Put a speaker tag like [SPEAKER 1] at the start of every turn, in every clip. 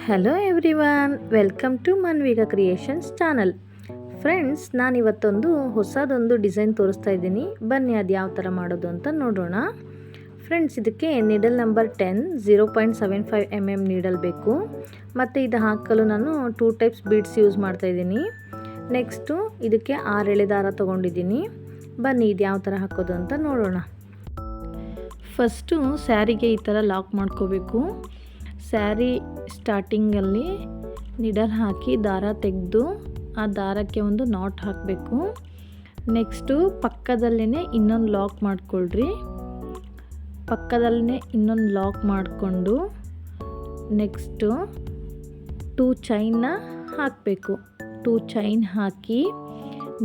[SPEAKER 1] Hello everyone, welcome to Manvika creations channel. Friends, ನಾನಿವತ್ತೊಂದು ಹೊಸದೊಂದು design ತೋರಿಸ್ತಾ ಇದ್ದೀನಿ. ಬನ್ನಿ ಅದು ಯಾವ ಥರ ಮಾಡೋದು ಅಂತ ನೋಡೋಣ. ಫ್ರೆಂಡ್ಸ್, ಇದಕ್ಕೆ ನೀಡಲ್ ನಂಬರ್ 10 0.75 mm ನೀಡಲ್ ಬೇಕು. ಮತ್ತು ಇದು ಹಾಕಲು ನಾನು 2 ಟೈಪ್ಸ್ ಬೀಡ್ಸ್ ಯೂಸ್ ಮಾಡ್ತಾಯಿದ್ದೀನಿ. ನೆಕ್ಸ್ಟು ಇದಕ್ಕೆ 6 ಎಳೆ ದಾರ ತೊಗೊಂಡಿದ್ದೀನಿ. ಬನ್ನಿ ಇದು ಯಾವ ಥರ ಹಾಕೋದು ಅಂತ ನೋಡೋಣ. ಫಸ್ಟು ಸ್ಯಾರಿಗೆ ಈ ಥರ ಲಾಕ್ ಮಾಡ್ಕೋಬೇಕು. ಸ್ಯಾರಿ ಸ್ಟಾರ್ಟಿಂಗಲ್ಲಿ ನಿಡಲ್ ಹಾಕಿ ದಾರ ತೆಗೆದು ಆ ದಾರಕ್ಕೆ ಒಂದು ನಾಟ್ ಹಾಕಬೇಕು. ನೆಕ್ಸ್ಟು ಪಕ್ಕದಲ್ಲೇ ಇನ್ನೊಂದು ಲಾಕ್ ಮಾಡಿಕೊಳ್ರಿ. ಪಕ್ಕದಲ್ಲೇ ಇನ್ನೊಂದು ಲಾಕ್ ಮಾಡಿಕೊಂಡು ನೆಕ್ಸ್ಟು 2 ಚೈನ್ನ ಹಾಕಬೇಕು. 2 ಚೈನ್ ಹಾಕಿ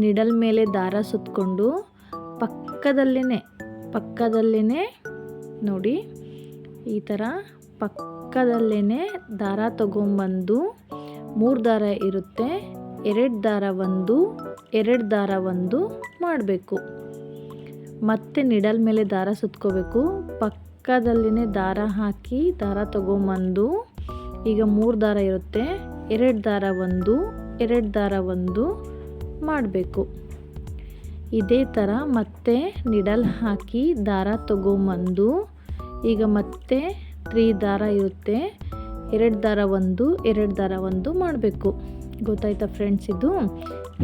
[SPEAKER 1] ನಿಡಲ್ ಮೇಲೆ ದಾರ ಸುತ್ತಕೊಂಡು ಪಕ್ಕದಲ್ಲೇ ನೋಡಿ ಈ ಥರ ಪಕ್ಕದಲ್ಲೇ ದಾರ ತಗೊಂಬಂದು 3 ದಾರ ಇರುತ್ತೆ, 2 ದಾರ ಒಂದು 2 ದಾರ ಒಂದು ಮಾಡಬೇಕು. ಮತ್ತೆ ನಿಡಲ್ ಮೇಲೆ ದಾರ ಸುತ್ಕೋಬೇಕು. ಪಕ್ಕದಲ್ಲೇ ದಾರ ಹಾಕಿ ದಾರ ತಗೊಂಬಂದು ಈಗ 3 ದಾರ ಇರುತ್ತೆ, 2 ದಾರ ಒಂದು 2 ದಾರ ಒಂದು ಮಾಡಬೇಕು. ಇದೇ ಥರ ಮತ್ತೆ ನಿಡಲ್ ಹಾಕಿ ದಾರ ತಗೊಂಬಂದು ಈಗ ಮತ್ತೆ 3 ದಾರ ಇರುತ್ತೆ, 2 ದಾರ ಒಂದು 2 ದಾರ ಒಂದು ಮಾಡಬೇಕು. ಗೊತ್ತಾಯ್ತಾ ಫ್ರೆಂಡ್ಸ್?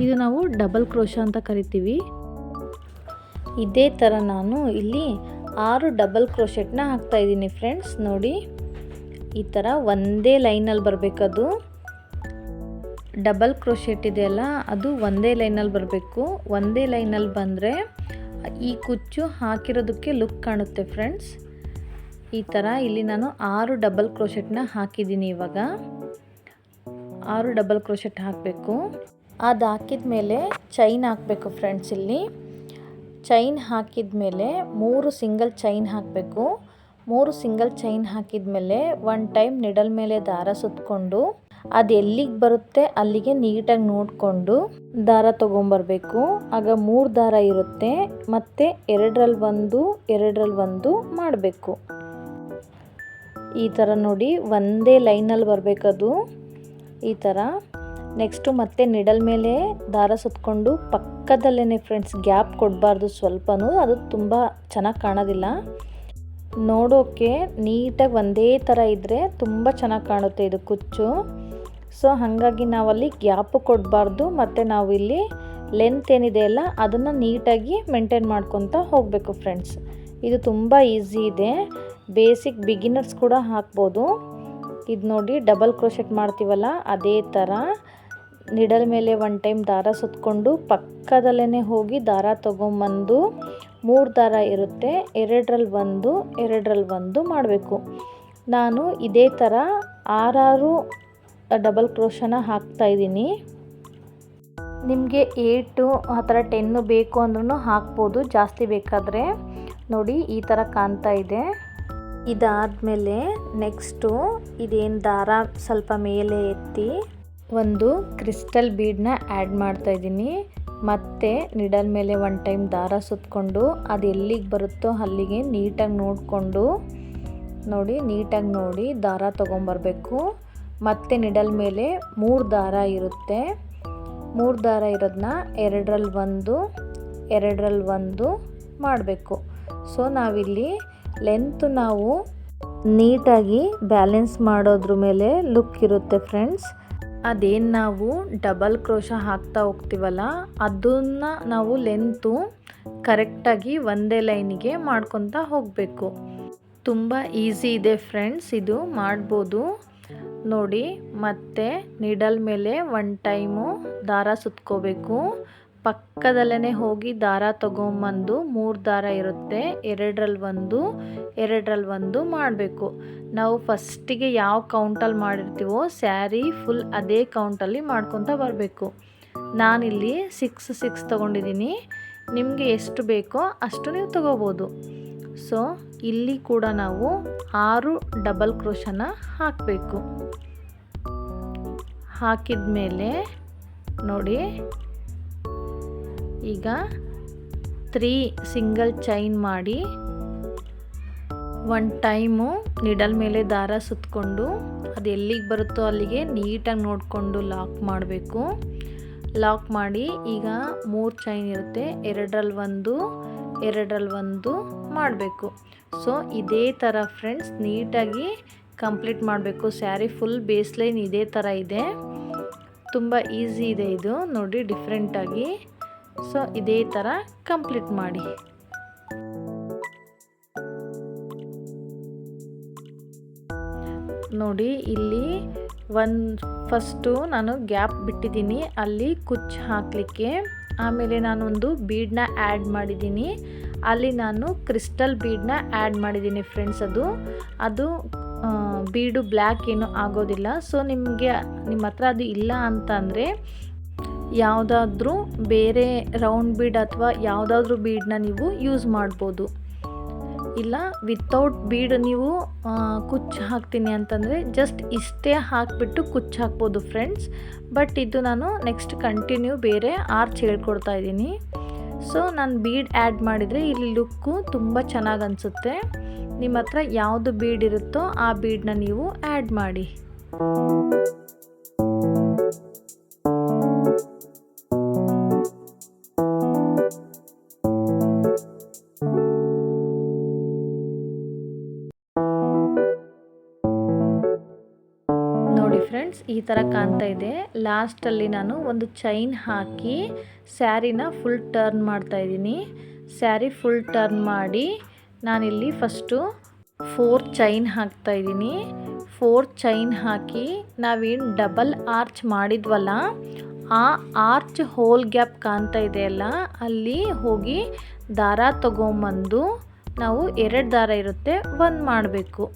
[SPEAKER 1] ಇದು ನಾವು ಡಬಲ್ ಕ್ರೋಶಾ ಅಂತ ಕರಿತೀವಿ. ಇದೇ ಥರ ನಾನು ಇಲ್ಲಿ 6 ಡಬಲ್ ಕ್ರೋಶೆಟ್ನ ಹಾಕ್ತಾಯಿದ್ದೀನಿ ಫ್ರೆಂಡ್ಸ್. ನೋಡಿ ಈ ಥರ ಒಂದೇ ಲೈನಲ್ಲಿ ಬರಬೇಕದು. ಡಬಲ್ ಕ್ರೋಶೆಟ್ ಇದೆಯಲ್ಲ, ಅದು ಒಂದೇ ಲೈನಲ್ಲಿ ಬರಬೇಕು. ಒಂದೇ ಲೈನಲ್ಲಿ ಬಂದರೆ ಈ ಕುಚ್ಚು ಹಾಕಿರೋದಕ್ಕೆ ಲುಕ್ ಕಾಣುತ್ತೆ ಫ್ರೆಂಡ್ಸ್. ಈ ಥರ ಇಲ್ಲಿ ನಾನು 6 ಡಬಲ್ ಕ್ರೋಶೆಟ್ನ ಹಾಕಿದ್ದೀನಿ. ಇವಾಗ 6 ಡಬಲ್ ಕ್ರೋಶೆಟ್ ಹಾಕಬೇಕು. ಅದು ಹಾಕಿದ ಮೇಲೆ ಚೈನ್ ಹಾಕಬೇಕು ಫ್ರೆಂಡ್ಸ್. ಇಲ್ಲಿ ಚೈನ್ ಹಾಕಿದ ಮೇಲೆ 3 ಸಿಂಗಲ್ ಚೈನ್ ಹಾಕಬೇಕು. 3 ಸಿಂಗಲ್ ಚೈನ್ ಹಾಕಿದ ಮೇಲೆ 1 ಟೈಮ್ ನಿಡಲ್ ಮೇಲೆ ದಾರ ಸುತ್ತಕೊಂಡು ಅದು ಎಲ್ಲಿಗೆ ಬರುತ್ತೆ ಅಲ್ಲಿಗೆ ನೀಟಾಗಿ ನೋಡಿಕೊಂಡು ದಾರ ತೊಗೊಂಬರ್ಬೇಕು. ಆಗ 3 ದಾರ ಇರುತ್ತೆ, ಮತ್ತು 2ರಲ್ಲಿ ಒಂದು 2ರಲ್ಲಿ ಒಂದು ಮಾಡಬೇಕು. ಈ ಥರ ನೋಡಿ ಒಂದೇ ಲೈನಲ್ಲಿ ಬರಬೇಕದು. ಈ ಥರ ನೆಕ್ಸ್ಟು ಮತ್ತೆ ನಿಡಲ್ ಮೇಲೆ ದಾರ ಸುತ್ತಕೊಂಡು ಪಕ್ಕದಲ್ಲೇ ಫ್ರೆಂಡ್ಸ್, ಗ್ಯಾಪ್ ಕೊಡಬಾರ್ದು ಸ್ವಲ್ಪನೂ, ಅದು ತುಂಬ ಚೆನ್ನಾಗಿ ಕಾಣೋದಿಲ್ಲ. ನೋಡೋಕ್ಕೆ ನೀಟಾಗಿ ಒಂದೇ ಥರ ಇದ್ದರೆ ತುಂಬ ಚೆನ್ನಾಗಿ ಕಾಣುತ್ತೆ ಇದು ಕುಚ್ಚು. ಸೊ ಹಾಗಾಗಿ ನಾವಲ್ಲಿ ಗ್ಯಾಪು ಕೊಡಬಾರ್ದು. ಮತ್ತು ನಾವು ಇಲ್ಲಿ ಲೆಂತ್ ಏನಿದೆಯಲ್ಲ ಅದನ್ನು ನೀಟಾಗಿ ಮೇಂಟೈನ್ ಮಾಡ್ಕೊತ ಹೋಗಬೇಕು ಫ್ರೆಂಡ್ಸ್. ಇದು ತುಂಬ ಈಸಿ ಇದೆ, ಬೇಸಿಕ್ ಬಿಗಿನರ್ಸ್ ಕೂಡ ಹಾಕ್ಬೋದು. ಇದು ನೋಡಿ ಡಬಲ್ ಕ್ರೋಶೆಟ್ ಮಾಡ್ತೀವಲ್ಲ ಅದೇ ಥರ ನಿಡಲ್ ಮೇಲೆ 1 ಟೈಮ್ ದಾರ ಸುತ್ತಕೊಂಡು ಪಕ್ಕದಲ್ಲೇ ಹೋಗಿ ದಾರ ತೊಗೊಂಬಂದು 3 ದಾರ ಇರುತ್ತೆ, 2ರಲ್ಲಿ ಒಂದು 2ರಲ್ಲಿ ಒಂದು ಮಾಡಬೇಕು. ನಾನು ಇದೇ ಥರ 6 ಡಬಲ್ ಕ್ರೋಶನ ಹಾಕ್ತಾಯಿದ್ದೀನಿ. ನಿಮಗೆ 8 ಆ ಥರ 10 ಬೇಕು ಅಂದ್ರೂ ಹಾಕ್ಬೋದು, ಜಾಸ್ತಿ ಬೇಕಾದರೆ. ನೋಡಿ ಈ ಥರ ಕಾಣ್ತಾ ಇದೆ. ಇದಾದಮೇಲೆ ನೆಕ್ಸ್ಟು ಇದೇನು ದಾರ ಸ್ವಲ್ಪ ಮೇಲೆ ಎತ್ತಿ ಒಂದು ಕ್ರಿಸ್ಟಲ್ ಬೀಡನ್ನ ಆ್ಯಡ್ ಮಾಡ್ತಾಯಿದ್ದೀನಿ. ಮತ್ತು ನಿಡಲ್ ಮೇಲೆ 1 ಟೈಮ್ ದಾರ ಸುತ್ತಕೊಂಡು ಅದು ಎಲ್ಲಿಗೆ ಬರುತ್ತೋ ಅಲ್ಲಿಗೆ ನೀಟಾಗಿ ನೋಡಿಕೊಂಡು ನೀಟಾಗಿ ನೋಡಿ ದಾರ ತೊಗೊಂಬರ್ಬೇಕು. ಮತ್ತು ನಿಡಲ್ ಮೇಲೆ 3 ದಾರ ಇರುತ್ತೆ, 3 ದಾರ ಇರೋದನ್ನ 2ರಲ್ಲಿ ಒಂದು 2ರಲ್ಲಿ ಒಂದು ಮಾಡಬೇಕು. ಸೊ ನಾವಿಲ್ಲಿ ಲೆಂತು ನಾವು ನೀಟಾಗಿ ಬ್ಯಾಲೆನ್ಸ್ ಮಾಡೋದ್ರ ಮೇಲೆ ಲುಕ್ ಇರುತ್ತೆ ಫ್ರೆಂಡ್ಸ್. ಅದೇನು ನಾವು ಡಬಲ್ ಕ್ರೋಶಾ ಹಾಕ್ತಾ ಹೋಗ್ತೀವಲ್ಲ ಅದನ್ನು ನಾವು ಲೆಂತು ಕರೆಕ್ಟಾಗಿ ಒಂದೇ ಲೈನಿಗೆ ಮಾಡ್ಕೊತಾ ಹೋಗಬೇಕು. ತುಂಬ ಈಸಿ ಇದೆ ಫ್ರೆಂಡ್ಸ್, ಇದು ಮಾಡ್ಬೋದು ನೋಡಿ. ಮತ್ತು ನಿಡಲ್ ಮೇಲೆ 1 ಟೈಮು ದಾರ ಸುತ್ಕೋಬೇಕು. ಪಕ್ಕದಲ್ಲೇ ಹೋಗಿ ದಾರ ತೊಗೊಂಬಂದು 3 ದಾರ ಇರುತ್ತೆ, 2ರಲ್ಲಿ ಒಂದು 2ರಲ್ಲಿ ಒಂದು ಮಾಡಬೇಕು. ನಾವು ಫಸ್ಟಿಗೆ ಯಾವ ಕೌಂಟಲ್ಲಿ ಮಾಡಿರ್ತೀವೋ ಸ್ಯಾರಿ ಫುಲ್ ಅದೇ ಕೌಂಟಲ್ಲಿ ಮಾಡ್ಕೊತ ಬರಬೇಕು. ನಾನಿಲ್ಲಿ 6 ತೊಗೊಂಡಿದ್ದೀನಿ, ನಿಮಗೆ ಎಷ್ಟು ಬೇಕೋ ಅಷ್ಟು ನೀವು ತೊಗೋಬೋದು. ಸೊ ಇಲ್ಲಿ ಕೂಡ ನಾವು 6 ಡಬಲ್ ಕ್ರೋಶನ ಹಾಕಬೇಕು. ಹಾಕಿದ ಮೇಲೆ ನೋಡಿ ಈಗ 3 ಸಿಂಗಲ್ ಚೈನ್ ಮಾಡಿ ಒಂದು ಟೈಮು ನಿಡಲ್ ಮೇಲೆ ದಾರ ಸುತ್ತಕೊಂಡು ಅದು ಎಲ್ಲಿಗೆ ಬರುತ್ತೋ ಅಲ್ಲಿಗೆ ನೀಟಾಗಿ ನೋಡಿಕೊಂಡು ಲಾಕ್ ಮಾಡಬೇಕು. ಲಾಕ್ ಮಾಡಿ ಈಗ 3 ಚೈನ್ ಇರುತ್ತೆ, ಎರಡರಲ್ಲಿ ಒಂದು ಮಾಡಬೇಕು. ಸೊ ಇದೇ ಥರ ಫ್ರೆಂಡ್ಸ್ ನೀಟಾಗಿ ಕಂಪ್ಲೀಟ್ ಮಾಡಬೇಕು. ಸ್ಯಾರಿ ಫುಲ್ ಬೇಸ್ ಲೈನ್ ಇದೇ ಥರ ಇದೆ, ತುಂಬ ಈಸಿ ಇದೆ ಇದು ನೋಡಿ ಡಿಫ್ರೆಂಟಾಗಿ. ಸೊ ಇದೇ ಥರ ಕಂಪ್ಲೀಟ್ ಮಾಡಿ. ನೋಡಿ ಇಲ್ಲಿ ಫಸ್ಟು ನಾನು ಗ್ಯಾಪ್ ಬಿಟ್ಟಿದ್ದೀನಿ ಅಲ್ಲಿ ಕುಚ್ಚು ಹಾಕಲಿಕ್ಕೆ. ಆಮೇಲೆ ನಾನೊಂದು ಬೀಡನ್ನ ಆ್ಯಡ್ ಮಾಡಿದ್ದೀನಿ, ಅಲ್ಲಿ ನಾನು ಕ್ರಿಸ್ಟಲ್ ಬೀಡನ್ನ ಆ್ಯಡ್ ಮಾಡಿದ್ದೀನಿ ಫ್ರೆಂಡ್ಸ್. ಅದು ಬೀಡು ಬ್ಲ್ಯಾಕ್ ಏನೂ ಆಗೋದಿಲ್ಲ. ಸೊ ನಿಮ್ಮ ಹತ್ರ ಅದು ಇಲ್ಲ ಅಂತಂದರೆ ಯಾವುದಾದ್ರೂ ಬೇರೆ ರೌಂಡ್ ಬೀಡ್ ಅಥವಾ ಯಾವುದಾದ್ರೂ ಬೀಡನ್ನ ನೀವು ಯೂಸ್ ಮಾಡ್ಬೋದು. ಇಲ್ಲ ವಿತೌಟ್ ಬೀಡ್ ನೀವು ಕುಚ್ಚು ಹಾಕ್ತೀನಿ ಅಂತಂದರೆ ಜಸ್ಟ್ ಇಷ್ಟೇ ಹಾಕಿಬಿಟ್ಟು ಕುಚ್ಚು ಹಾಕ್ಬೋದು ಫ್ರೆಂಡ್ಸ್. ಬಟ್ ಇದು ನಾನು ನೆಕ್ಸ್ಟ್ ಕಂಟಿನ್ಯೂ ಬೇರೆ ಆರ್ಚ್ ಹೇಳ್ಕೊಡ್ತಾ ಇದ್ದೀನಿ. ಸೊ ನಾನು ಬೀಡ್ ಆ್ಯಡ್ ಮಾಡಿದರೆ ಇಲ್ಲಿ ಲುಕ್ಕು ತುಂಬ ಚೆನ್ನಾಗಿ ಅನಿಸುತ್ತೆ. ನಿಮ್ಮ ಹತ್ರ ಯಾವುದು ಬೀಡ್ ಇರುತ್ತೋ ಆ ಬೀಡನ್ನ ನೀವು ಆ್ಯಡ್ ಮಾಡಿ. ನೋಡಿ ಫ್ರೆಂಡ್ಸ್ ಈ ಥರ ಕಾಣ್ತಾ ಇದೆ. ಲಾಸ್ಟಲ್ಲಿ ನಾನು ಒಂದು ಚೈನ್ ಹಾಕಿ ಸ್ಯಾರಿನ ಫುಲ್ ಟರ್ನ್ ಮಾಡ್ತಾ ಇದ್ದೀನಿ. ಸ್ಯಾರಿ ಫುಲ್ ಟರ್ನ್ ಮಾಡಿ ನಾನಿಲ್ಲಿ ಫಸ್ಟು 4 ಚೈನ್ ಹಾಕ್ತಾ ಇದ್ದೀನಿ. 4 ಚೈನ್ ಹಾಕಿ ನಾವೇನು ಡಬಲ್ ಆರ್ಚ್ ಮಾಡಿದ್ವಲ್ಲ ಆ ಆರ್ಚ್ ಹೋಲ್ ಗ್ಯಾಪ್ ಕಾಣ್ತಾ ಇದೆಯಲ್ಲ ಅಲ್ಲಿ ಹೋಗಿ ದಾರ ತಗೊಂಬಂದು ನಾವು 2 ದಾರ ಇರುತ್ತೆ 1 ಮಾಡಬೇಕು.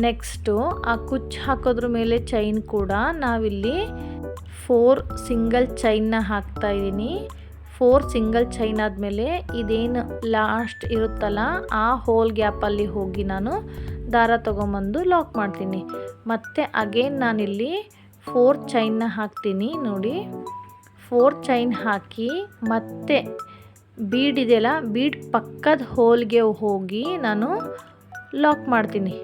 [SPEAKER 1] ನೆಕ್ಸ್ಟು ಆ ಕುಚ್ಚು ಹಾಕೋದ್ರ ಮೇಲೆ ಚೈನ್ ಕೂಡ ನಾವಿಲ್ಲಿ 4 ಸಿಂಗಲ್ ಚೈನ್ನ ಹಾಕ್ತಾ ಇದ್ದೀನಿ. 4 ಸಿಂಗಲ್ ಚೈನ್ ಆದಮೇಲೆ ಇದೇನು ಲಾಸ್ಟ್ ಇರುತ್ತಲ್ಲ ಆ ಹೋಲ್ ಗ್ಯಾಪಲ್ಲಿ ಹೋಗಿ ನಾನು ದಾರ ತೊಗೊಂಬಂದು ಲಾಕ್ ಮಾಡ್ತೀನಿ. ಮತ್ತು ಅಗೇನ್ ನಾನಿಲ್ಲಿ 4 ಚೈನ್ನ ಹಾಕ್ತೀನಿ. ನೋಡಿ 4 ಚೈನ್ ಹಾಕಿ ಮತ್ತೆ ಬೀಡ್ ಇದೆಯಲ್ಲ ಬೀಡ್ ಪಕ್ಕದ ಹೋಲ್ಗೆ ಹೋಗಿ ನಾನು ಲಾಕ್ ಮಾಡ್ತೀನಿ.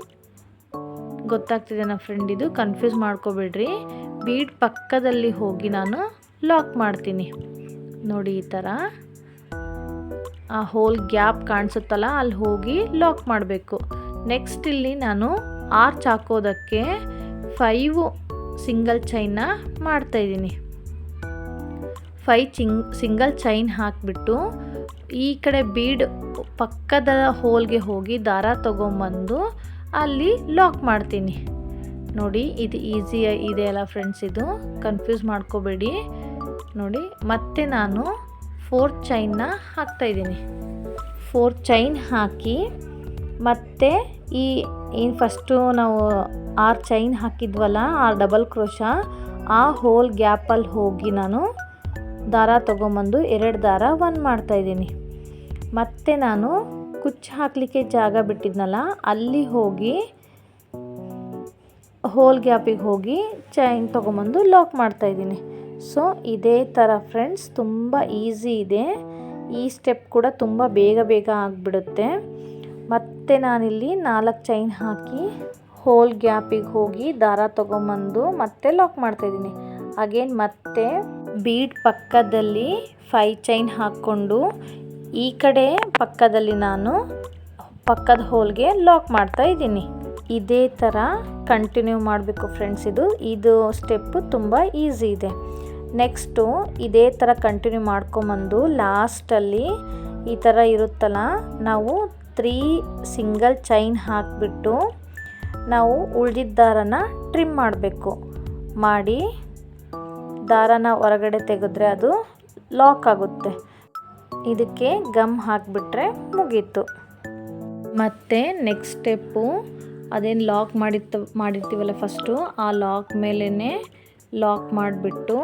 [SPEAKER 1] ಗೊತ್ತಾಗ್ತಿದೆ ನನ್ನ ಫ್ರೆಂಡ್, ಇದು ಕನ್ಫ್ಯೂಸ್ ಮಾಡ್ಕೋಬೇಡ್ರಿ. ಬೀಡ್ ಪಕ್ಕದಲ್ಲಿ ಹೋಗಿ ನಾನು ಲಾಕ್ ಮಾಡ್ತೀನಿ. ನೋಡಿ ಈ ಥರ ಆ ಹೋಲ್ ಗ್ಯಾಪ್ ಕಾಣಿಸುತ್ತಲ್ಲ ಅಲ್ಲಿ ಹೋಗಿ ಲಾಕ್ ಮಾಡಬೇಕು. ನೆಕ್ಸ್ಟ್ ಇಲ್ಲಿ ನಾನು ಆರ್ಚ್ ಹಾಕೋದಕ್ಕೆ 5 ಸಿಂಗಲ್ ಚೈನ್ನ ಮಾಡ್ತಾಯಿದ್ದೀನಿ. 5 ಸಿಂಗಲ್ ಚೈನ್ ಹಾಕಿಬಿಟ್ಟು ಈ ಕಡೆ ಬೀಡ್ ಪಕ್ಕದ ಹೋಲ್ಗೆ ಹೋಗಿ ದಾರ ತೊಗೊಂಬಂದು ಅಲ್ಲಿ ಲಾಕ್ ಮಾಡ್ತೀನಿ. ನೋಡಿ ಇದು ಈಸಿ ಇದೆ ಅಲ್ಲ ಫ್ರೆಂಡ್ಸ್, ಇದು ಕನ್ಫ್ಯೂಸ್ ಮಾಡ್ಕೋಬೇಡಿ. ನೋಡಿ ಮತ್ತೆ ನಾನು 4 ಚೈನ್ನ ಹಾಕ್ತಾಯಿದ್ದೀನಿ. 4 ಚೈನ್ ಹಾಕಿ ಮತ್ತೆ ಏನು ಫಸ್ಟು ನಾವು 6 ಚೈನ್ ಹಾಕಿದ್ವಲ್ಲ ಆ ಡಬಲ್ ಕ್ರೋಶ ಆ ಹೋಲ್ ಗ್ಯಾಪಲ್ಲಿ ಹೋಗಿ ನಾನು ದಾರ ತೊಗೊಂಬಂದು 2 ದಾರ 1 ಮಾಡ್ತಾಯಿದ್ದೀನಿ. ಮತ್ತು ನಾನು ಕುಚ್ಚು ಹಾಕಲಿಕ್ಕೆ ಜಾಗ ಬಿಟ್ಟಿದ್ನಲ್ಲ ಅಲ್ಲಿ ಹೋಗಿ ಹೋಲ್ ಗ್ಯಾಪಿಗೆ ಹೋಗಿ ಚೈನ್ ತೊಗೊಂಬಂದು ಲಾಕ್ ಮಾಡ್ತಾಯಿದ್ದೀನಿ. ಸೊ ಇದೇ ಥರ ಫ್ರೆಂಡ್ಸ್ ತುಂಬ ಈಸಿ ಇದೆ. ಈ ಸ್ಟೆಪ್ ಕೂಡ ತುಂಬ ಬೇಗ ಆಗಿಬಿಡುತ್ತೆ. ಮತ್ತು ನಾನಿಲ್ಲಿ 4 ಚೈನ್ ಹಾಕಿ ಹೋಲ್ ಗ್ಯಾಪಿಗೆ ಹೋಗಿ ದಾರ ತೊಗೊಂಬಂದು ಮತ್ತೆ ಲಾಕ್ ಮಾಡ್ತಾಯಿದ್ದೀನಿ. ಅಗೇನ್ ಮತ್ತೆ ಬೀಡ್ ಪಕ್ಕದಲ್ಲಿ 5 ಚೈನ್ ಹಾಕ್ಕೊಂಡು ಈ ಕಡೆ ಪಕ್ಕದಲ್ಲಿ ನಾನು ಪಕ್ಕದ ಹೋಲ್ಗೆ ಲಾಕ್ ಮಾಡ್ತಾ ಇದ್ದೀನಿ. ಇದೇ ಥರ ಕಂಟಿನ್ಯೂ ಮಾಡಬೇಕು ಫ್ರೆಂಡ್ಸ್. ಇದು ಸ್ಟೆಪ್ಪು ತುಂಬ ಈಸಿ ಇದೆ. ನೆಕ್ಸ್ಟು ಇದೇ ಥರ ಕಂಟಿನ್ಯೂ ಮಾಡ್ಕೊಂಬಂದು ಲಾಸ್ಟಲ್ಲಿ ಈ ಥರ ಇರುತ್ತಲ್ಲ ನಾವು 3 ಸಿಂಗಲ್ ಚೈನ್ ಹಾಕಿಬಿಟ್ಟು ನಾವು ಉಳಿದಿದ್ದ ದಾರನ ಟ್ರಿಮ್ ಮಾಡಬೇಕು. ಮಾಡಿ ದಾರನ ಹೊರಗಡೆ ತೆಗೆದ್ರೆ ಅದು ಲಾಕ್ ಆಗುತ್ತೆ. ಇದಕ್ಕೆ ಗಮ್ ಹಾಕಿಬಿಟ್ರೆ ಮುಗೀತು. ಮತ್ತು ನೆಕ್ಸ್ಟ್ ಸ್ಟೆಪ್ಪು ಅದೇನು ಲಾಕ್ ಮಾಡಿರ್ತೀವಲ್ಲ ಫಸ್ಟು ಆ ಲಾಕ್ ಮೇಲೇ ಲಾಕ್ ಮಾಡಿಬಿಟ್ಟು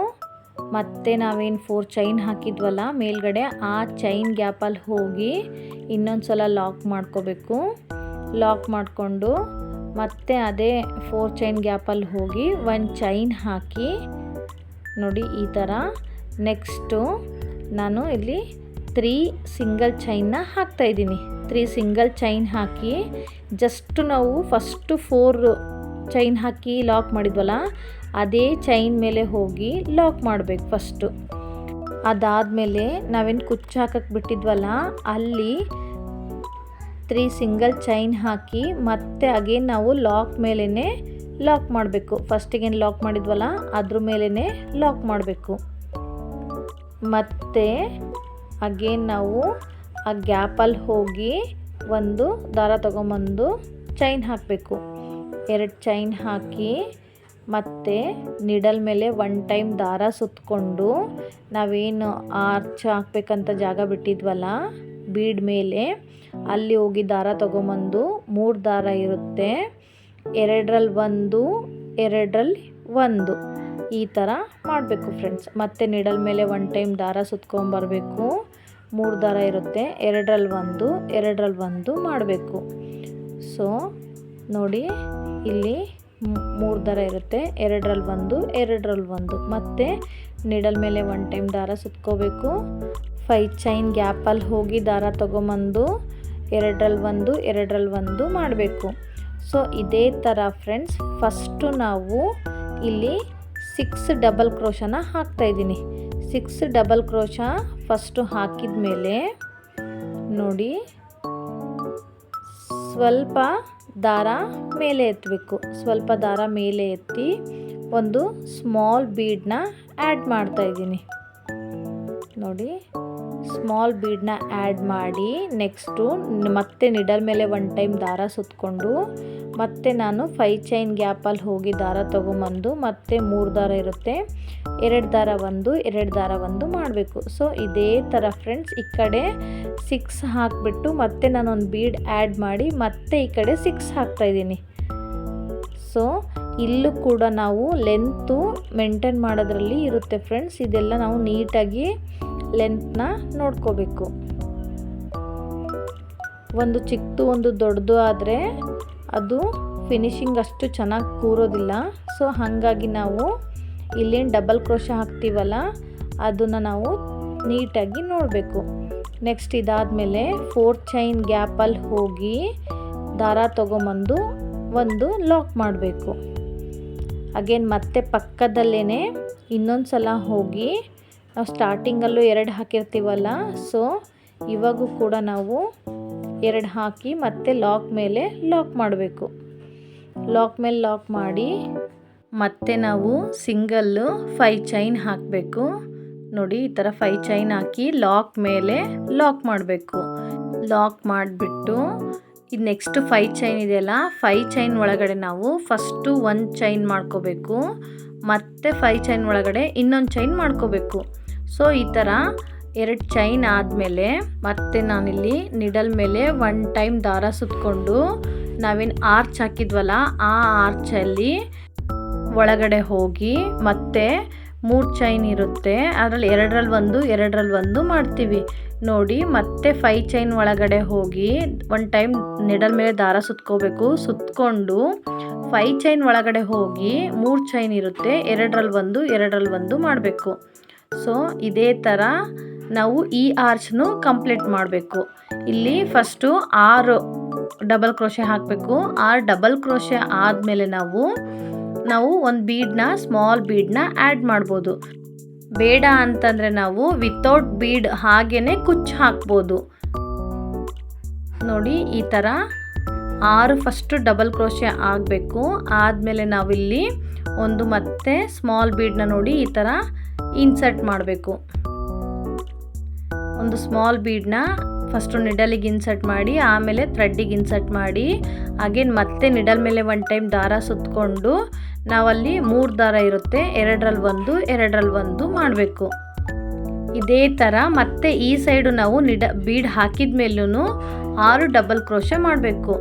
[SPEAKER 1] ಮತ್ತೆ ನಾವೇನು 4 ಚೈನ್ ಹಾಕಿದ್ವಲ್ಲ ಮೇಲ್ಗಡೆ ಆ ಚೈನ್ ಗ್ಯಾಪಲ್ಲಿ ಹೋಗಿ ಇನ್ನೊಂದು ಸಲ ಲಾಕ್ ಮಾಡ್ಕೋಬೇಕು. ಲಾಕ್ ಮಾಡಿಕೊಂಡು ಮತ್ತೆ ಅದೇ 4 ಚೈನ್ ಗ್ಯಾಪಲ್ಲಿ ಹೋಗಿ 1 ಚೈನ್ ಹಾಕಿ ನೋಡಿ ಈ ಥರ. ನೆಕ್ಸ್ಟು ನಾನು ಇಲ್ಲಿ 3 ಸಿಂಗಲ್ ಚೈನ್ನ ಹಾಕ್ತಾಯಿದ್ದೀನಿ. 3 ಸಿಂಗಲ್ ಚೈನ್ ಹಾಕಿ ಜಸ್ಟ್ ನಾವು ಫಸ್ಟು 4 ಚೈನ್ ಹಾಕಿ ಲಾಕ್ ಮಾಡಿದ್ವಲ್ಲ ಅದೇ ಚೈನ್ ಮೇಲೆ ಹೋಗಿ ಲಾಕ್ ಮಾಡಬೇಕು ಫಸ್ಟು. ಅದಾದಮೇಲೆ ನಾವೇನು ಕುಚ್ಚು ಹಾಕಕ್ಕೆ ಬಿಟ್ಟಿದ್ವಲ್ಲ ಅಲ್ಲಿ 3 ಸಿಂಗಲ್ ಚೈನ್ ಹಾಕಿ ಮತ್ತೆ ಅಗೇನ್ ನಾವು ಲಾಕ್ ಮೇಲೇ ಲಾಕ್ ಮಾಡಬೇಕು. ಫಸ್ಟಿಗೇನು ಲಾಕ್ ಮಾಡಿದ್ವಲ್ಲ ಅದ್ರ ಮೇಲೇ ಲಾಕ್ ಮಾಡಬೇಕು. ಮತ್ತು ಅಗೇನ್ ನಾವು ಆ ಗ್ಯಾಪಲ್ಲಿ ಹೋಗಿ ಒಂದು ದಾರ ತೊಗೊಂಬಂದು ಚೈನ್ ಹಾಕಬೇಕು. 2 ಚೈನ್ ಹಾಕಿ ಮತ್ತು ನಿಡಲ್ ಮೇಲೆ 1 ಟೈಮ್ ದಾರ ಸುತ್ತಕೊಂಡು ನಾವೇನು ಆರ್ಚ್ ಹಾಕ್ಬೇಕಂತ ಜಾಗ ಬಿಟ್ಟಿದ್ವಲ್ಲ ಬೀಡ್ ಮೇಲೆ ಅಲ್ಲಿ ಹೋಗಿ ದಾರ ತೊಗೊಂಬಂದು 3 ದಾರ ಇರುತ್ತೆ, 2ರಲ್ಲಿ 1, 2ರಲ್ಲಿ 1 ಈ ಥರ ಮಾಡಬೇಕು ಫ್ರೆಂಡ್ಸ್. ಮತ್ತು ನಿಡಲ್ ಮೇಲೆ 1 ಟೈಮ್ ದಾರ ಸುತ್ಕೊಂಬರಬೇಕು, 3 ದಾರ ಇರುತ್ತೆ, 2ರಲ್ಲಿ 1, 2ರಲ್ಲಿ 1 ಮಾಡಬೇಕು. ಸೊ ನೋಡಿ ಇಲ್ಲಿ 3 ದಾರ ಇರುತ್ತೆ, 2ರಲ್ಲಿ 1, 2ರಲ್ಲಿ 1 ಮತ್ತು ನಿಡಲ್ ಮೇಲೆ 1 ಟೈಮ್ ದಾರ ಸುತ್ಕೋಬೇಕು. 5 ಚೈನ್ ಗ್ಯಾಪಲ್ಲಿ ಹೋಗಿ ದಾರ ತೊಗೊಂಬಂದು 2ರಲ್ಲಿ 1, 2ರಲ್ಲಿ 1 ಮಾಡಬೇಕು. ಸೊ ಇದೇ ಥರ ಫ್ರೆಂಡ್ಸ್ ಫಸ್ಟು ನಾವು ಇಲ್ಲಿ 6 ಡಬಲ್ ಕ್ರೋಶನ ಹಾಕ್ತಾಯಿದ್ದೀನಿ. 6 ಡಬಲ್ ಕ್ರೋಶ ಫಸ್ಟು ಹಾಕಿದ ಮೇಲೆ ನೋಡಿ ಸ್ವಲ್ಪ ದಾರ ಮೇಲೆ ಎತ್ತಬೇಕು. ಸ್ವಲ್ಪ ದಾರ ಮೇಲೆ ಎತ್ತಿ ಒಂದು ಸ್ಮಾಲ್ ಬೀಡನ್ನ ಆ್ಯಡ್ ಮಾಡ್ತಾಯಿದ್ದೀನಿ. ನೋಡಿ ಸ್ಮಾಲ್ ಬೀಡನ್ನ ಆ್ಯಡ್ ಮಾಡಿ ನೆಕ್ಸ್ಟು ಮತ್ತೆ ನಿಡಲ್ ಮೇಲೆ 1 ಟೈಮ್ ದಾರ ಸುತ್ತಕೊಂಡು ಮತ್ತೆ ನಾನು 5 ಚೈನ್ ಗ್ಯಾಪಲ್ಲಿ ಹೋಗಿ ದಾರ ತೊಗೊಂಬಂದು ಮತ್ತೆ 3 ದಾರ ಇರುತ್ತೆ, 2 ದಾರ 1, 2 ದಾರ 1 ಮಾಡಬೇಕು. ಸೊ ಇದೇ ಥರ ಫ್ರೆಂಡ್ಸ್ ಈ ಕಡೆ 6 ಹಾಕಿಬಿಟ್ಟು ಮತ್ತೆ ನಾನೊಂದು ಬೀಡ್ ಆ್ಯಡ್ ಮಾಡಿ ಮತ್ತೆ ಈ ಕಡೆ 6 ಹಾಕ್ತಾಯಿದ್ದೀನಿ. ಸೊ ಇಲ್ಲೂ ಕೂಡ ನಾವು ಲೆಂತು ಮೇಂಟೈನ್ ಮಾಡೋದ್ರಲ್ಲಿ ಇರುತ್ತೆ ಫ್ರೆಂಡ್ಸ್. ಇದೆಲ್ಲ ನಾವು ನೀಟಾಗಿ ಲೆಂತ್ನ ನೋಡ್ಕೋಬೇಕು. ಒಂದು ಚಿಕ್ಕದು ಒಂದು ದೊಡ್ಡದು ಆದರೆ ಅದು ಫಿನಿಶಿಂಗ್ ಅಷ್ಟು ಚೆನ್ನಾಗಿ ಕೂರೋದಿಲ್ಲ. ಸೊ ಹಾಗಾಗಿ ನಾವು ಇಲ್ಲೇನು ಡಬಲ್ ಕ್ರೋಶ ಹಾಕ್ತೀವಲ್ಲ ಅದನ್ನು ನಾವು ನೀಟಾಗಿ ನೋಡಬೇಕು. ನೆಕ್ಸ್ಟ್ ಇದಾದಮೇಲೆ 4 ಚೈನ್ ಗ್ಯಾಪಲ್ಲಿ ಹೋಗಿ ದಾರ ತೊಗೊಂಬಂದು ಒಂದು ಲಾಕ್ ಮಾಡಬೇಕು. ಅಗೇನ್ ಮತ್ತೆ ಪಕ್ಕದಲ್ಲೇ ಇನ್ನೊಂದು ಸಲ ಹೋಗಿ ನಾವು ಸ್ಟಾರ್ಟಿಂಗಲ್ಲೂ 2 ಹಾಕಿರ್ತೀವಲ್ಲ ಸೊ ಇವಾಗೂ ಕೂಡ ನಾವು 2 ಹಾಕಿ ಮತ್ತೆ ಲಾಕ್ ಮೇಲೆ ಲಾಕ್ ಮಾಡಬೇಕು. ಲಾಕ್ ಮೇಲೆ ಲಾಕ್ ಮಾಡಿ ಮತ್ತೆ ನಾವು ಸಿಂಗಲ್ಲು 5 ಚೈನ್ ಹಾಕಬೇಕು. ನೋಡಿ ಈ ಥರ 5 ಚೈನ್ ಹಾಕಿ ಲಾಕ್ ಮೇಲೆ ಲಾಕ್ ಮಾಡಬೇಕು. ಲಾಕ್ ಮಾಡಿಬಿಟ್ಟು ಇದು ನೆಕ್ಸ್ಟ್ 5 ಚೈನ್ ಇದೆಯಲ್ಲ 5 ಚೈನ್ ಒಳಗಡೆ ನಾವು ಫಸ್ಟು 1 ಚೈನ್ ಮಾಡ್ಕೋಬೇಕು, ಮತ್ತು 5 ಚೈನ್ ಒಳಗಡೆ ಇನ್ನೊಂದು ಚೈನ್ ಮಾಡ್ಕೋಬೇಕು. ಸೊ ಈ ಥರ 2 ಚೈನ್ ಆದಮೇಲೆ ಮತ್ತೆ ನಾನಿಲ್ಲಿ ನಿಡಲ್ ಮೇಲೆ 1 ಟೈಮ್ ದಾರ ಸುತ್ತಕೊಂಡು ನಾವೇನು ಆರ್ಚ್ ಹಾಕಿದ್ವಲ್ಲ ಆ ಆರ್ಚಲ್ಲಿ ಒಳಗಡೆ ಹೋಗಿ ಮತ್ತೆ 3 ಚೈನ್ ಇರುತ್ತೆ ಅದರಲ್ಲಿ 2ರಲ್ಲಿ 1, 2ರಲ್ಲಿ 1 ಮಾಡ್ತೀವಿ. ನೋಡಿ ಮತ್ತೆ 5 ಚೈನ್ ಒಳಗಡೆ ಹೋಗಿ 1 ಟೈಮ್ ನಿಡಲ್ ಮೇಲೆ ದಾರ ಸುತ್ಕೋಬೇಕು. ಸುತ್ಕೊಂಡು 5 ಚೈನ್ ಒಳಗಡೆ ಹೋಗಿ 3 ಚೈನ್ ಇರುತ್ತೆ 2ರಲ್ಲಿ 1, 2ರಲ್ಲಿ 1 ಮಾಡಬೇಕು. ಸೊ ಇದೇ ಥರ ನಾವು ಈ ಆರ್ಚ್ನು ಕಂಪ್ಲೀಟ್ ಮಾಡಬೇಕು. ಇಲ್ಲಿ ಫಸ್ಟು 6 ಡಬಲ್ ಕ್ರೋಶೆ ಹಾಕಬೇಕು. 6 ಡಬಲ್ ಕ್ರೋಶೆ ಆದಮೇಲೆ ನಾವು ಒಂದು ಬೀಡನ್ನ ಸ್ಮಾಲ್ ಬೀಡನ್ನ ಆ್ಯಡ್ ಮಾಡ್ಬೋದು. ಬೇಡ ಅಂತಂದರೆ ನಾವು ವಿತೌಟ್ ಬೀಡ್ ಹಾಗೇ ಕುಚ್ಚು ಹಾಕ್ಬೋದು. ನೋಡಿ ಈ ಥರ 6 ಫಸ್ಟು ಡಬಲ್ ಕ್ರೋಶೆ ಆಗಬೇಕು. ಆದಮೇಲೆ ನಾವಿಲ್ಲಿ ಒಂದು ಮತ್ತೆ ಸ್ಮಾಲ್ ಬೀಡನ್ನ ನೋಡಿ ಈ ಥರ ಇನ್ಸರ್ಟ್ ಮಾಡಬೇಕು. ಒಂದು ಸ್ಮಾಲ್ ಬೀಡನ್ನ ಫಸ್ಟು ನಿಡಲಿಗೆ ಇನ್ಸರ್ಟ್ ಮಾಡಿ ಆಮೇಲೆ ಥ್ರೆಡ್ಡಿಗೆ ಇನ್ಸರ್ಟ್ ಮಾಡಿ ಅಗೇನ್ ಮತ್ತೆ ನಿಡಲ್ ಮೇಲೆ 1 ಟೈಮ್ ದಾರ ಸುತ್ತಕೊಂಡು ನಾವಲ್ಲಿ 3 ದಾರ ಇರುತ್ತೆ 2ರಲ್ಲಿ 1, 2ರಲ್ಲಿ 1 ಮಾಡಬೇಕು. ಇದೇ ಥರ ಮತ್ತೆ ಈ ಸೈಡು ನಾವು ಬೀಡ್ ಹಾಕಿದ ಮೇಲೂ 6 ಡಬಲ್ ಕ್ರೋಶೆ ಮಾಡಬೇಕು.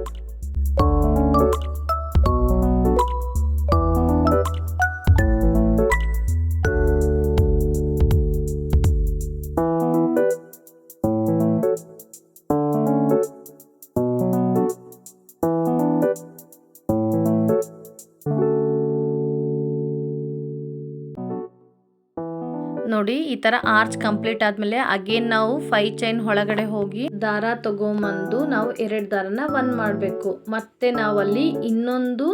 [SPEAKER 1] ನೋಡಿ ಈ ಥರ ಆರ್ಚ್ ಕಂಪ್ಲೀಟ್ ಆದಮೇಲೆ ಅಗೇನ್ ನಾವು 5 ಚೈನ್ ಒಳಗಡೆ ಹೋಗಿ ದಾರ ತಗೊಂಬಂದು ನಾವು 2 ದಾರನ 1 ಮಾಡಬೇಕು. ಮತ್ತೆ ನಾವಲ್ಲಿ ಇನ್ನೊಂದು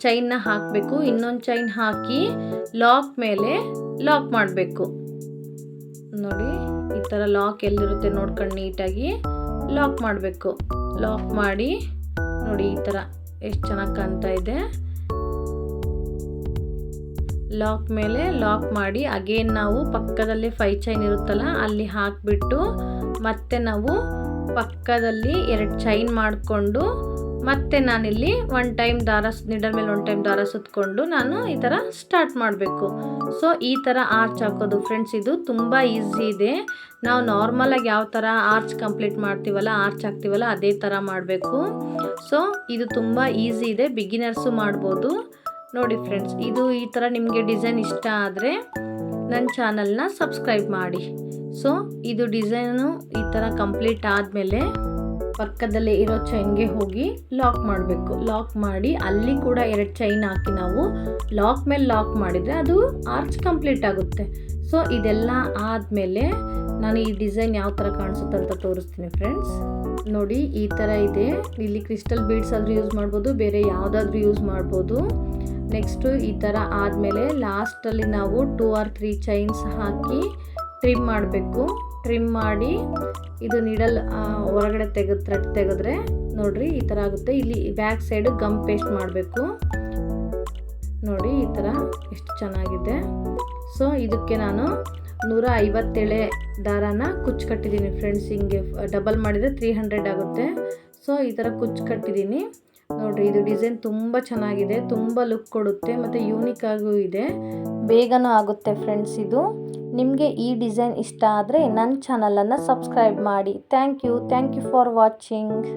[SPEAKER 1] ಚೈನ್ನ ಹಾಕಬೇಕು. ಇನ್ನೊಂದು ಚೈನ್ ಹಾಕಿ ಲಾಕ್ ಮೇಲೆ ಲಾಕ್ ಮಾಡಬೇಕು. ನೋಡಿ ಈ ಥರ ಲಾಕ್ ಎಲ್ಲಿರುತ್ತೆ ನೋಡ್ಕೊಂಡು ನೀಟಾಗಿ ಲಾಕ್ ಮಾಡಬೇಕು. ಲಾಕ್ ಮಾಡಿ ನೋಡಿ ಈ ಥರ ಎಷ್ಟು ಚೆನ್ನಾಗಿ ಕಾಣ್ತಾ ಇದೆ. ಲಾಕ್ ಮೇಲೆ ಲಾಕ್ ಮಾಡಿ ಅಗೇನ್ ನಾವು ಪಕ್ಕದಲ್ಲಿ 5 ಚೈನ್ ಇರುತ್ತಲ್ಲ ಅಲ್ಲಿ ಹಾಕಿಬಿಟ್ಟು ಮತ್ತೆ ನಾವು ಪಕ್ಕದಲ್ಲಿ 2 ಚೈನ್ ಮಾಡಿಕೊಂಡು ಮತ್ತೆ ನಾನಿಲ್ಲಿ 1 ಟೈಮ್ ದಾರ ನೀಡಲ್ ಮೇಲೆ 1 ಟೈಮ್ ದಾರ ಸುತ್ತಕೊಂಡು ನಾನು ಈ ಥರ ಸ್ಟಾರ್ಟ್ ಮಾಡಬೇಕು. ಸೊ ಈ ಥರ ಆರ್ಚ್ ಹಾಕೋದು ಫ್ರೆಂಡ್ಸ್, ಇದು ತುಂಬ ಈಸಿ ಇದೆ. ನಾವು ನಾರ್ಮಲಾಗಿ ಯಾವ ಥರ ಆರ್ಚ್ ಕಂಪ್ಲೀಟ್ ಮಾಡ್ತೀವಲ್ಲ, ಆರ್ಚ್ ಹಾಕ್ತೀವಲ್ಲ ಅದೇ ಥರ ಮಾಡಬೇಕು. ಸೊ ಇದು ತುಂಬ ಈಸಿ ಇದೆ, ಬಿಗಿನರ್ಸು ಮಾಡ್ಬೋದು. ನೋಡಿ ಫ್ರೆಂಡ್ಸ್, ಇದು ಈ ಥರ ನಿಮಗೆ ಡಿಸೈನ್ ಇಷ್ಟ ಆದರೆ ನನ್ನ ಚಾನಲ್ನ ಸಬ್ಸ್ಕ್ರೈಬ್ ಮಾಡಿ. ಸೊ ಇದು ಡಿಸೈನು ಈ ಥರ ಕಂಪ್ಲೀಟ್ ಆದಮೇಲೆ ಪಕ್ಕದಲ್ಲೇ ಇರೋ ಚೈನ್ಗೆ ಹೋಗಿ ಲಾಕ್ ಮಾಡಬೇಕು. ಲಾಕ್ ಮಾಡಿ ಅಲ್ಲಿ ಕೂಡ 2 ಚೈನ್ ಹಾಕಿ ನಾವು ಲಾಕ್ ಮೇಲೆ ಲಾಕ್ ಮಾಡಿದರೆ ಅದು ಆರ್ಚ್ ಕಂಪ್ಲೀಟ್ ಆಗುತ್ತೆ. ಸೊ ಇದೆಲ್ಲ ಆದಮೇಲೆ ನಾನು ಈ ಡಿಸೈನ್ ಯಾವ ಥರ ಕಾಣಿಸುತ್ತೆ ಅಂತ ತೋರಿಸ್ತೀನಿ ಫ್ರೆಂಡ್ಸ್. ನೋಡಿ ಈ ಥರ ಇದೆ. ಇಲ್ಲಿ ಕ್ರಿಸ್ಟಲ್ ಬೀಡ್ಸ್ ಆದರೂ ಯೂಸ್ ಮಾಡ್ಬೋದು, ಬೇರೆ ಯಾವುದಾದ್ರೂ ಯೂಸ್ ಮಾಡ್ಬೋದು. ನೆಕ್ಸ್ಟು ಈ ಥರ ಆದಮೇಲೆ ಲಾಸ್ಟಲ್ಲಿ ನಾವು 2 or 3 ಚೈನ್ಸ್ ಹಾಕಿ ಟ್ರಿಮ್ ಮಾಡಬೇಕು. ಟ್ರಿಮ್ ಮಾಡಿ ಇದು ನೀಡಲ್ ಹೊರಗಡೆ ಥ್ರೆಡ್ ತೆಗೆದ್ರೆ ನೋಡ್ರಿ ಈ ಥರ ಆಗುತ್ತೆ. ಇಲ್ಲಿ ಬ್ಯಾಕ್ ಸೈಡು ಗಮ್ ಪೇಸ್ಟ್ ಮಾಡಬೇಕು. ನೋಡಿ ಈ ಥರ ಎಷ್ಟು ಚೆನ್ನಾಗಿದೆ. ಸೊ ಇದಕ್ಕೆ ನಾನು 157 ದಾರಾನ ಕುಚ್ಚು ಕಟ್ಟಿದ್ದೀನಿ ಫ್ರೆಂಡ್ಸ್. ಹಿಂಗೆ ಡಬಲ್ ಮಾಡಿದರೆ 300 ಆಗುತ್ತೆ. ಸೊ ಈ ಥರ ಕುಚ್ಚು ಕಟ್ಟಿದ್ದೀನಿ. ನೋಡಿರಿ ಇದು ಡಿಸೈನ್ ತುಂಬ ಚೆನ್ನಾಗಿದೆ, ತುಂಬ ಲುಕ್ ಕೊಡುತ್ತೆ ಮತ್ತು ಯೂನಿಕ್ ಆಗೂ ಇದೆ, ಬೇಗನೂ ಆಗುತ್ತೆ ಫ್ರೆಂಡ್ಸ್. ಇದು ನಿಮಗೆ ಈ ಡಿಸೈನ್ ಇಷ್ಟ ಆದರೆ ನನ್ನ ಚಾನಲನ್ನು ಸಬ್ಸ್ಕ್ರೈಬ್ ಮಾಡಿ. Thank you for watching.